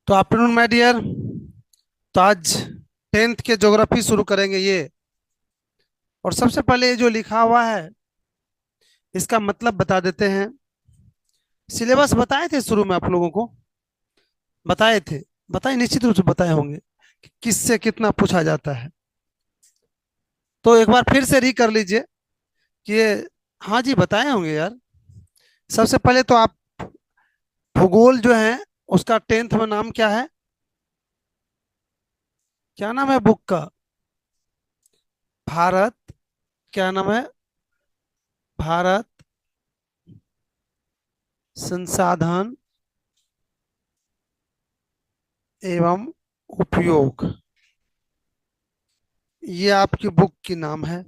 तो afternoon my dear. तो आज 10th के ज्योग्राफी शुरू करेंगे ये। और सबसे पहले ये जो लिखा हुआ है इसका मतलब बता देते हैं। सिलेबस बताए थे शुरू में आप लोगों को, बताए थे। बताए, निश्चित रूप से बताए होंगे कि किससे कितना पूछा जाता है। तो एक बार फिर से री कर लीजिए कि ये। हाँ जी, बताए होंगे यार। सबसे पहले तो आप भूगोल जो है उसका 10th में नाम क्या है? क्या नाम है बुक का? भारत। क्या नाम है? भारत संसाधन एवं उपयोग। ये आपकी बुक की नाम है।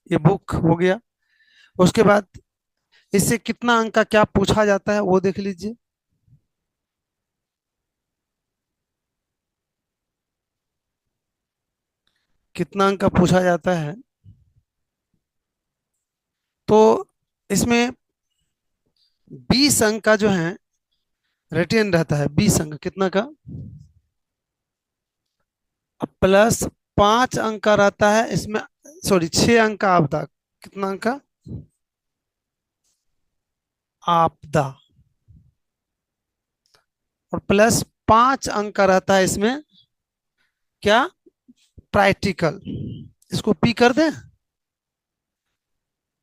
ये बुक हो गया। उसके बाद इससे कितना अंक का क्या पूछा जाता है वो देख लीजिए। कितना अंक का पूछा जाता है। तो इसमें 20 अंक का जो है रिटेन रहता है। 20 अंक कितना का? प्लस 5 अंक का रहता है इसमें। सॉरी, 6 अंक का आपदा। कितना अंक का? आपदा। और प्लस 5 अंक का रहता है इसमें। क्या? प्रैक्टिकल। इसको पी कर दें।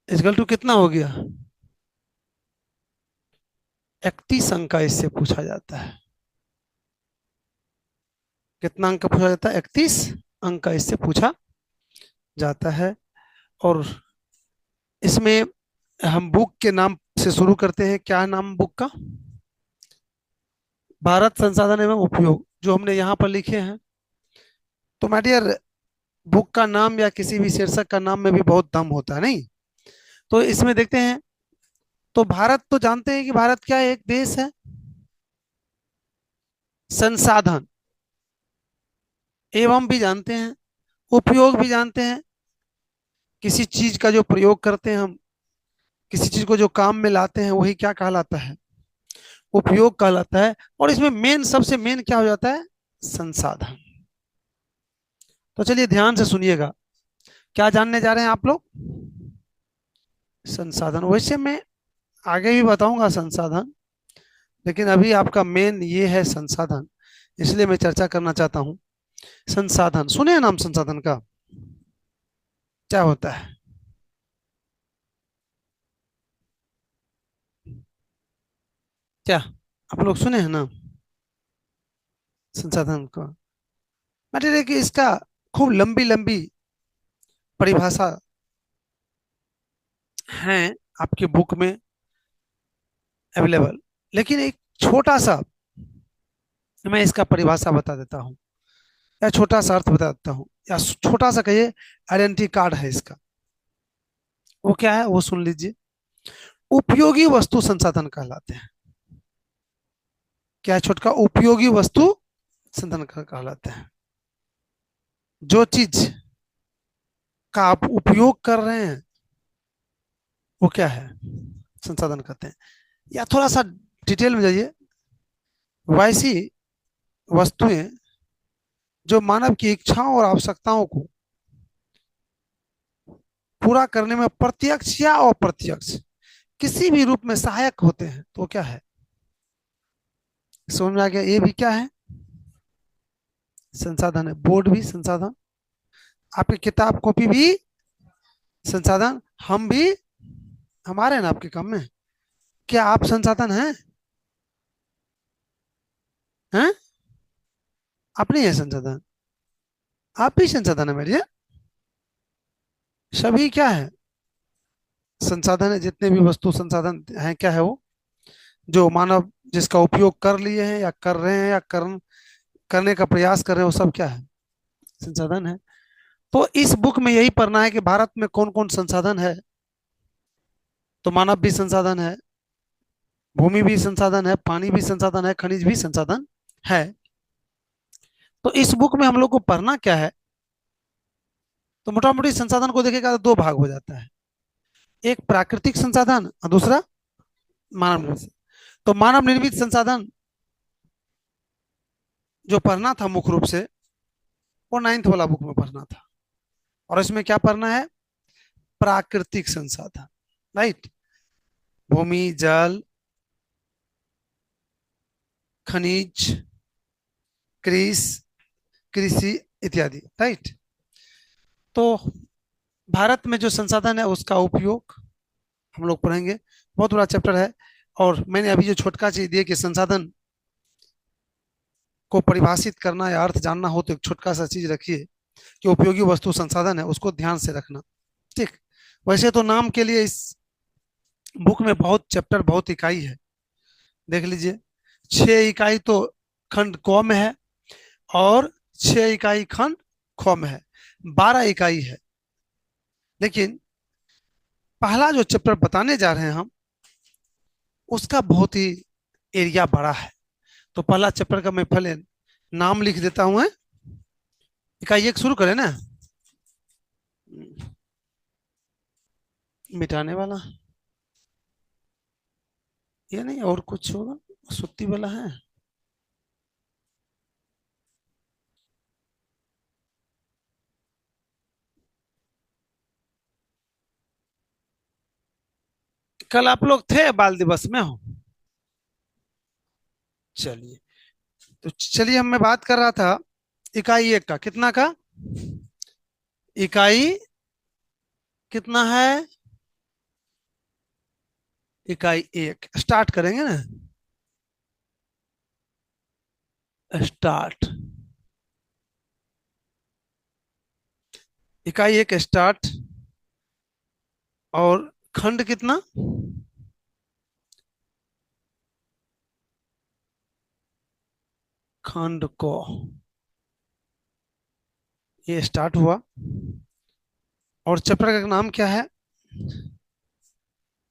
इजकल टू कितना हो गया? 31 अंक का इससे पूछा जाता है। कितना अंक का पूछा जाता है? 31 अंक का इससे पूछा जाता है। और इसमें हम बुक के नाम से शुरू करते हैं। क्या नाम बुक का? भारत संसाधन एवं उपयोग, जो हमने यहाँ पर लिखे हैं। तो माय डियर, बुक का नाम या किसी भी शीर्षक का नाम में भी बहुत दम होता है, नहीं? तो इसमें देखते हैं। तो भारत तो जानते हैं कि भारत क्या है, एक देश है। संसाधन एवं भी जानते हैं, उपयोग भी जानते हैं। किसी चीज का जो प्रयोग करते हैं हम, किसी चीज को जो काम में लाते हैं, वही क्या कहलाता है? उपयोग कहलाता है। और इसमें मेन, सबसे मेन क्या हो जाता है? संसाधन। तो चलिए ध्यान से सुनिएगा। क्या जानने जा रहे हैं आप लोग? संसाधन। वैसे मैं आगे भी बताऊंगा संसाधन, लेकिन अभी आपका मेन ये है संसाधन, इसलिए मैं चर्चा करना चाहता हूँ। संसाधन सुने हैं नाम संसाधन का? क्या होता है? क्या आप लोग सुने हैं नाम संसाधन का? मतलब है कि इसका खूब लंबी लंबी परिभाषा है आपके बुक में अवेलेबल। लेकिन एक छोटा सा मैं इसका परिभाषा बता देता हूँ, या छोटा सा अर्थ बता देता हूँ, या छोटा सा कहिए आइडेंटिटी कार्ड है इसका। वो क्या है वो सुन लीजिए। उपयोगी वस्तु संसाधन कहलाते हैं। क्या है छोटका? उपयोगी वस्तु संसाधन कहलाते हैं। जो चीज का आप उपयोग कर रहे हैं वो क्या है? संसाधन कहते हैं। या थोड़ा सा डिटेल में जाइए। वैसी वस्तुएं जो मानव की इच्छाओं और आवश्यकताओं को पूरा करने में प्रत्यक्ष या अप्रत्यक्ष किसी भी रूप में सहायक होते हैं, तो क्या है? समझ में आ गया? ये भी क्या है? संसाधन है। बोर्ड भी संसाधन, आपकी किताब कॉपी भी संसाधन। हम भी, हमारे हैं ना आपके काम में। क्या आप संसाधन हैं? हैं? आप नहीं है संसाधन? आप भी संसाधन है मेरे। सभी क्या है? संसाधन है। जितने भी वस्तु संसाधन हैं, क्या है वो? जो मानव जिसका उपयोग कर लिए हैं या कर रहे हैं या करने का प्रयास कर रहे हैं, वो सब क्या है? संसाधन है। तो इस बुक में यही पढ़ना है कि भारत में कौन कौन संसाधन है। तो मानव भी संसाधन है, भूमि भी संसाधन है, पानी भी संसाधन है, खनिज भी संसाधन है। तो इस बुक में हम लोग को पढ़ना क्या है? तो मोटा मोटी संसाधन को देखेगा तो दो भाग हो जाता है। एक प्राकृतिक संसाधन और दूसरा मानव निर्मित। तो मानव निर्मित संसाधन जो पढ़ना था मुख्य रूप से वो 9th वाला बुक में पढ़ना था। और इसमें क्या पढ़ना है? प्राकृतिक संसाधन, राइट। भूमि, जल, खनिज, कृषि, कृषि इत्यादि, राइट। तो भारत में जो संसाधन है उसका उपयोग हम लोग पढ़ेंगे। बहुत बड़ा चैप्टर है। और मैंने अभी जो छोटका चीज दिया कि संसाधन को परिभाषित करना या अर्थ जानना हो तो एक छोटका सा चीज रखिए कि उपयोगी वस्तु संसाधन है, उसको ध्यान से रखना। ठीक। वैसे तो नाम के लिए इस बुक में बहुत चैप्टर, बहुत इकाई है। देख लीजिए, 6 इकाई तो खंड क में है, और 6 इकाई खंड ख में है, 12 इकाई है। लेकिन पहला जो चैप्टर बताने जा रहे हैं हम, उसका बहुत ही एरिया बड़ा है। तो पहला चैप्टर का मैं पहले नाम लिख देता हूं। इकाई एक शुरू करें ना। मिटाने वाला ये नहीं, और कुछ होगा, सुत्ती वाला है। कल आप लोग थे बाल दिवस में हो? चलिए, तो चलिए, हम मैं बात कर रहा था इकाई एक का, कितना का? इकाई कितना है? इकाई एक स्टार्ट करेंगे ना। स्टार्ट। इकाई एक स्टार्ट। और खंड कितना? खंड को ये स्टार्ट हुआ। और चैप्टर का नाम क्या है?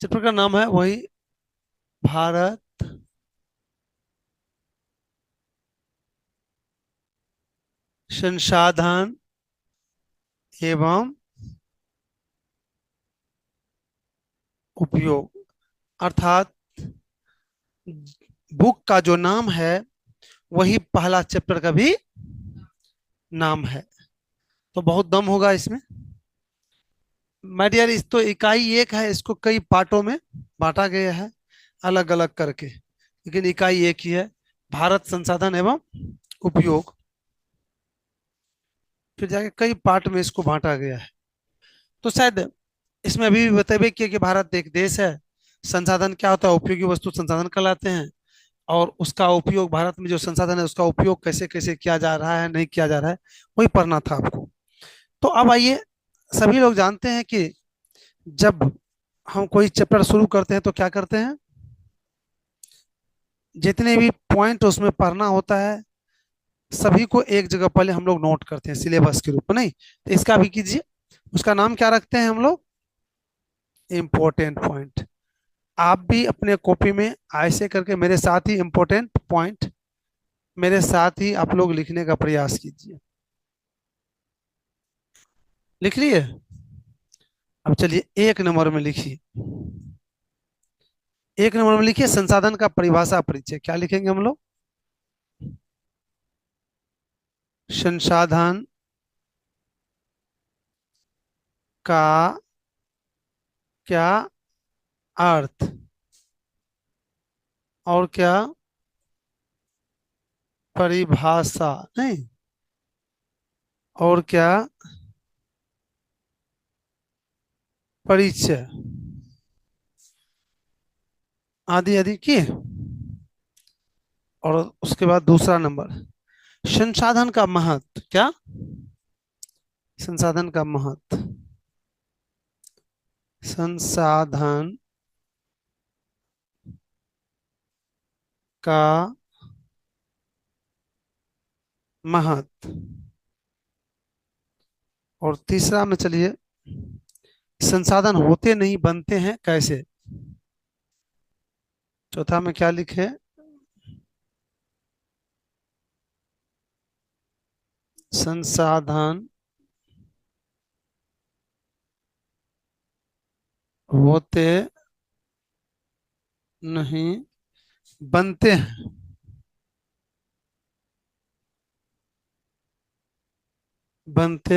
चैप्टर का नाम है वही, भारत संसाधन एवं उपयोग। अर्थात बुक का जो नाम है वही पहला चैप्टर का भी नाम है। तो बहुत दम होगा इसमें। माय डियर, इस तो इकाई एक है, इसको कई पार्टों में बांटा गया है अलग अलग करके, लेकिन इकाई एक ही है, भारत संसाधन एवं उपयोग। फिर जाके कई पार्ट में इसको बांटा गया है। तो शायद इसमें अभी भी बतेबे किया कि भारत एक देश है। संसाधन क्या होता है? उपयोगी वस्तु संसाधन कहलाते हैं। और उसका उपयोग, भारत में जो संसाधन है उसका उपयोग कैसे कैसे किया जा रहा है, नहीं किया जा रहा है, वही पढ़ना था आपको। तो अब आइए, सभी लोग जानते हैं कि जब हम कोई चैप्टर शुरू करते हैं तो क्या करते हैं? जितने भी पॉइंट उसमें पढ़ना होता है सभी को एक जगह पहले हम लोग नोट करते हैं सिलेबस के रूप में, नहीं तो इसका भी कीजिए। उसका नाम क्या रखते हैं हम लोग? Important point. आप भी अपने कॉपी में ऐसे करके मेरे साथ ही इम्पोर्टेंट पॉइंट मेरे साथ ही आप लोग लिखने का प्रयास कीजिए। लिख लिए? अब चलिए 1 नंबर में लिखिए। 1 नंबर में लिखिए संसाधन का परिभाषा परिचय। क्या लिखेंगे हम लोग? संसाधन का क्या अर्थ और क्या परिभाषा, नहीं, और क्या परिचय आदि आदि की। और उसके बाद दूसरा नंबर, संसाधन का महत्व। क्या? संसाधन का महत्व। संसाधन का महत्व। और तीसरा में चलिए, संसाधन होते नहीं बनते हैं कैसे। चौथा में क्या लिखे? संसाधन होते नहीं बनते हैं बनते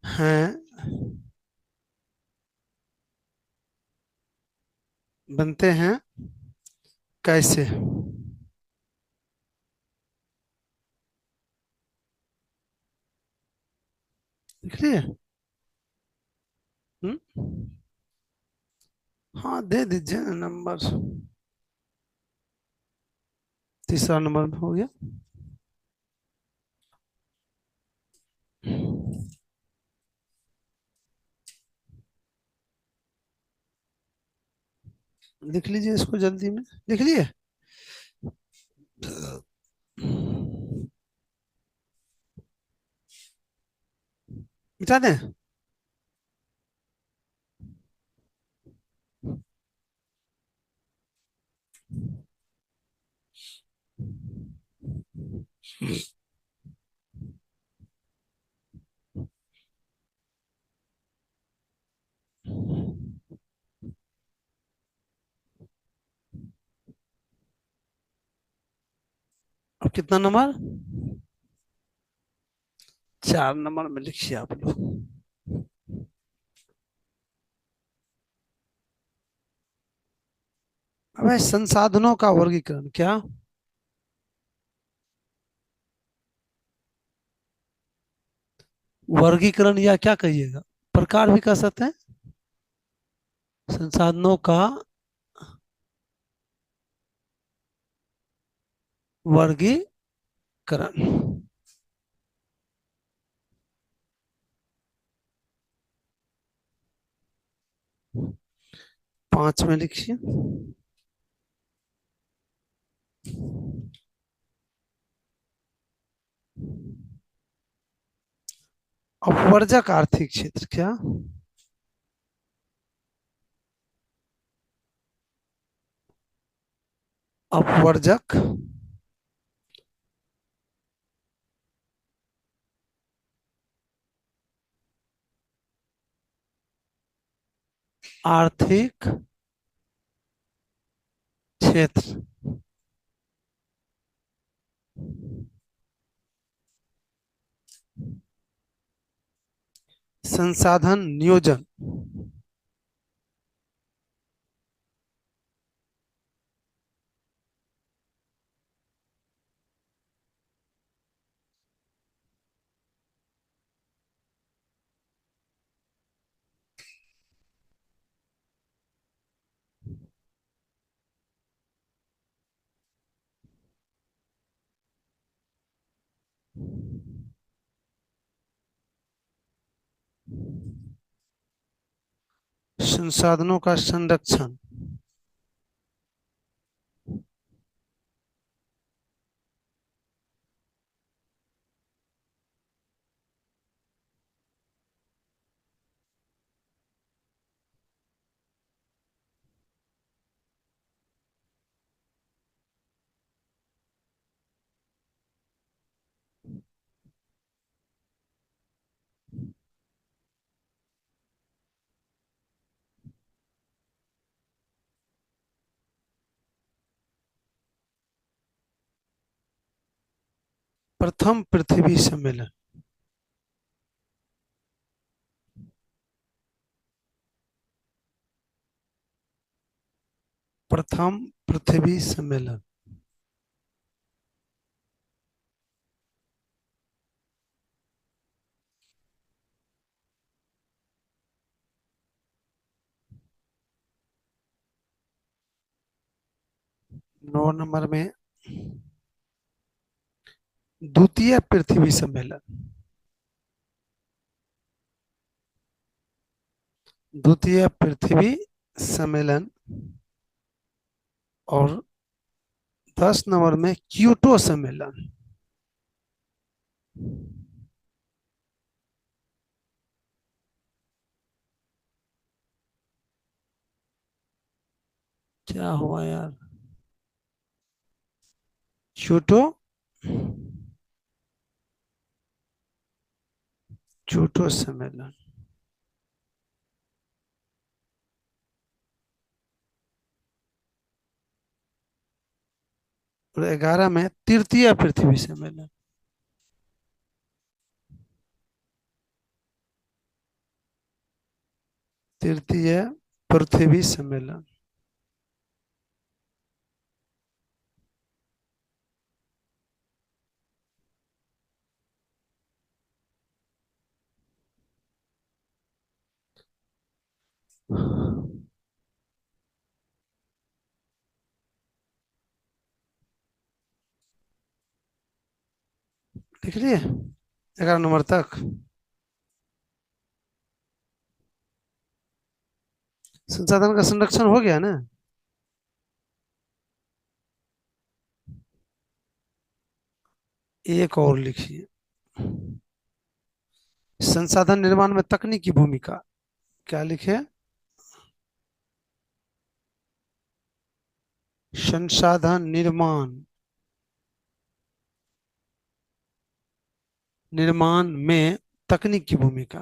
हैं, बनते हैं कैसे? लिख लिए? हम्म। हाँ, दे दीजिए ना नंबर। तीसरा नंबर हो गया। लिख लीजिए इसको जल्दी में। लिख लिए? मिटा दें? अब कितना नंबर? 4 नंबर में लिखिए आप लोग। अबे संसाधनों का वर्गीकरण क्या? वर्गीकरण या क्या कहिएगा, प्रकार भी कह सकते हैं। संसाधनों का वर्गीकरण। 5 में लिखिए। अपवर्जक आर्थिक क्षेत्र क्या? अपवर्जक आर्थिक क्षेत्र। संसाधन नियोजन। संसाधनों का संरक्षण। प्रथम पृथ्वी सम्मेलन। प्रथम पृथ्वी सम्मेलन। 9 नंबर में द्वितीय पृथ्वी सम्मेलन। द्वितीय पृथ्वी सम्मेलन। और 10 नंबर में क्योटो सम्मेलन। क्या हुआ यार? क्योटो, क्योटो सम्मेलन। और 11 में तृतीय पृथ्वी सम्मेलन। तृतीय पृथ्वी सम्मेलन। लिख लिए 11 नंबर तक। संसाधन का संरक्षण हो गया ना। एक और लिखिए, संसाधन निर्माण में तकनीकी भूमिका। क्या लिखे? संसाधन निर्माण, निर्माण में तकनीक की भूमिका।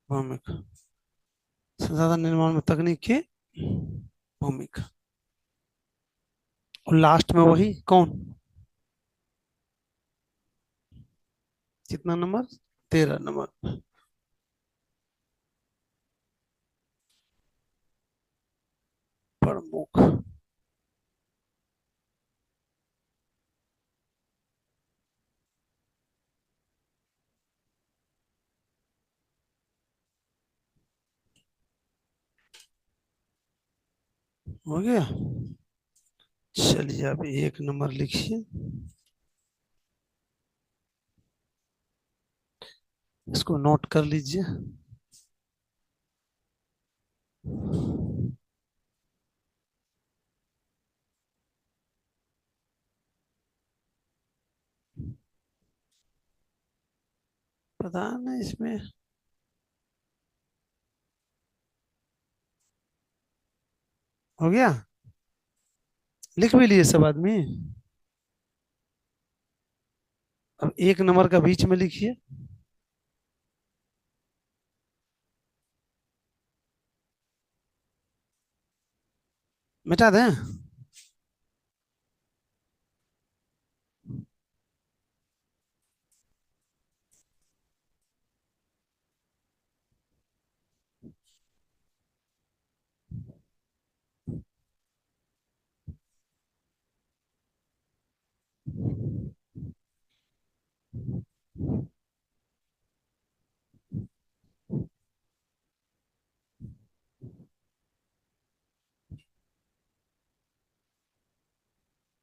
भूमिका, संसाधन निर्माण में तकनीक की भूमिका। और लास्ट में वही कौन? कितना नंबर? 13 नंबर। प्रमुख। हो गया। चलिए अब 1 नंबर लिखिए, इसको नोट कर लीजिए। पता नहीं इसमें हो गया। लिख भी लिए सब आदमी। अब 1 नंबर का बीच में लिखिए। मिटा दें?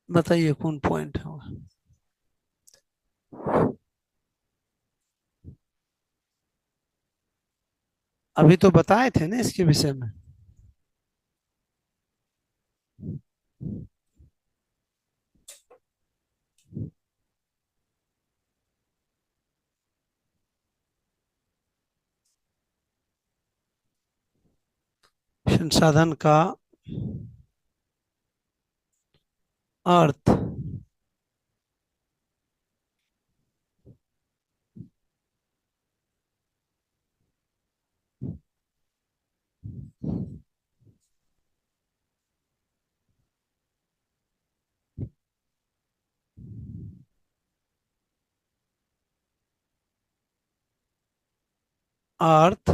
बताइए कौन पॉइंट है वो? अभी तो बताए थे ना इसके विषय में। संसाधन का अर्थ, अर्थ,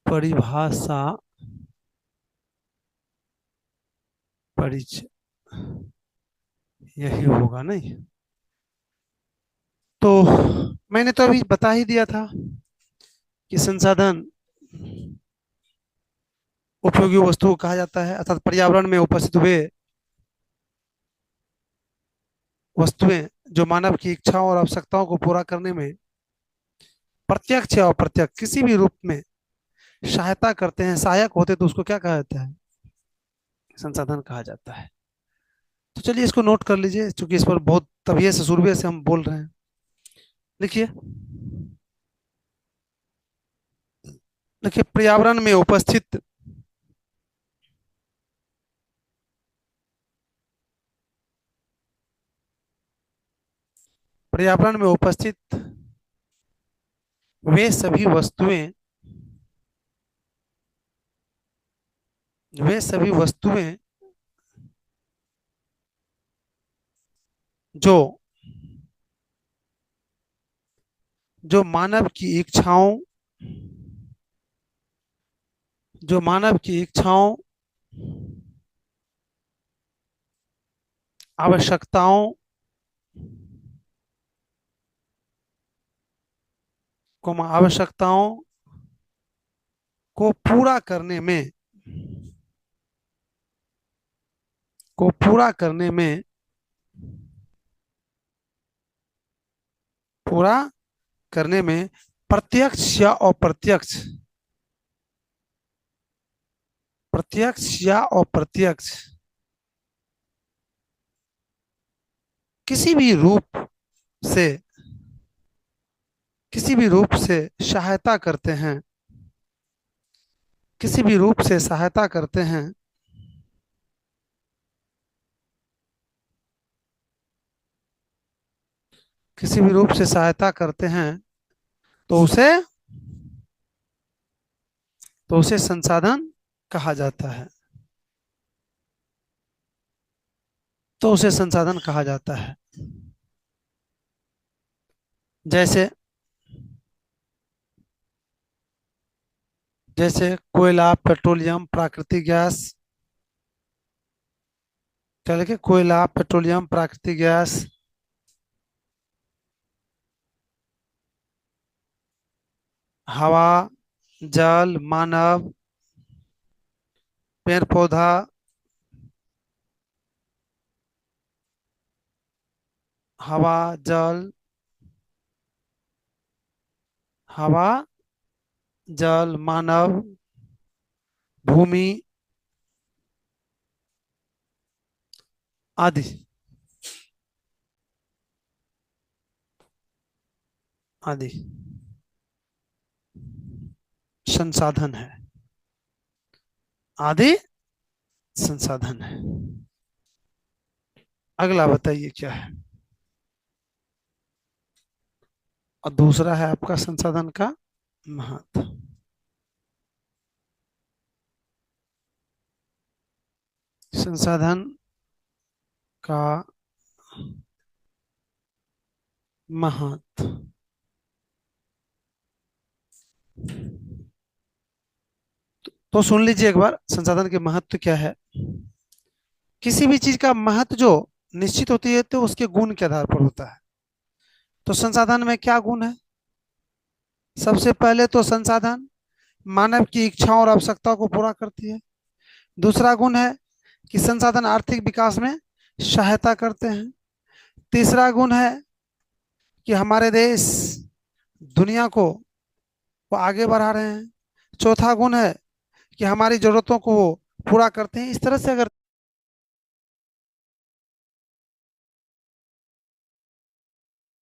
परिभाषा, परिचय, यही होगा नहीं? तो मैंने तो अभी बता ही दिया था कि संसाधन उपयोगी वस्तु को कहा जाता है, अर्थात पर्यावरण में उपस्थित हुए वस्तुएं जो मानव की इच्छाओं और आवश्यकताओं को पूरा करने में प्रत्यक्ष या अप्रत्यक्ष किसी भी रूप में सहायता करते हैं, सहायक होते, तो उसको क्या कहा जाता है? संसाधन कहा जाता है। तो चलिए इसको नोट कर लीजिए, क्योंकि इस पर बहुत तविये से सुरवे से हम बोल रहे हैं। लिखिए, देखिए पर्यावरण में उपस्थित पर्यावरण में उपस्थित वे सभी वस्तुएं वे सभी वस्तुएं जो जो मानव की इच्छाओं जो मानव की इच्छाओं, आवश्यकताओं आवश्यकताओं को पूरा करने में को पूरा करने में पूरा करने में प्रत्यक्ष या अप्रत्यक्ष प्रत्यक्ष या अप्रत्यक्ष किसी भी रूप से किसी भी रूप से सहायता करते हैं किसी भी रूप से सहायता करते हैं किसी भी रूप से सहायता करते हैं तो उसे संसाधन कहा जाता है। तो उसे संसाधन कहा जाता है। जैसे जैसे कोयला, पेट्रोलियम, प्राकृतिक गैस। क्या लिखे? कोयला, पेट्रोलियम, प्राकृतिक गैस, हवा, जल, मानव, पेड़ पौधा, हवा, जल, हवा, जल, मानव, भूमि आदि आदि संसाधन है। आदि संसाधन है। अगला बताइए क्या है? और दूसरा है आपका संसाधन का महत्व। संसाधन का महत्व। तो सुन लीजिए एक बार, संसाधन के महत्व क्या है। किसी भी चीज का महत्व जो निश्चित होती है तो उसके गुण के आधार पर होता है। तो संसाधन में क्या गुण है? सबसे पहले तो संसाधन मानव की इच्छाओं और आवश्यकताओं को पूरा करती है। दूसरा गुण है कि संसाधन आर्थिक विकास में सहायता करते हैं। तीसरा गुण है कि हमारे देश दुनिया को वो आगे बढ़ा रहे हैं। चौथा गुण है कि हमारी जरूरतों को वो पूरा करते हैं। इस तरह से अगर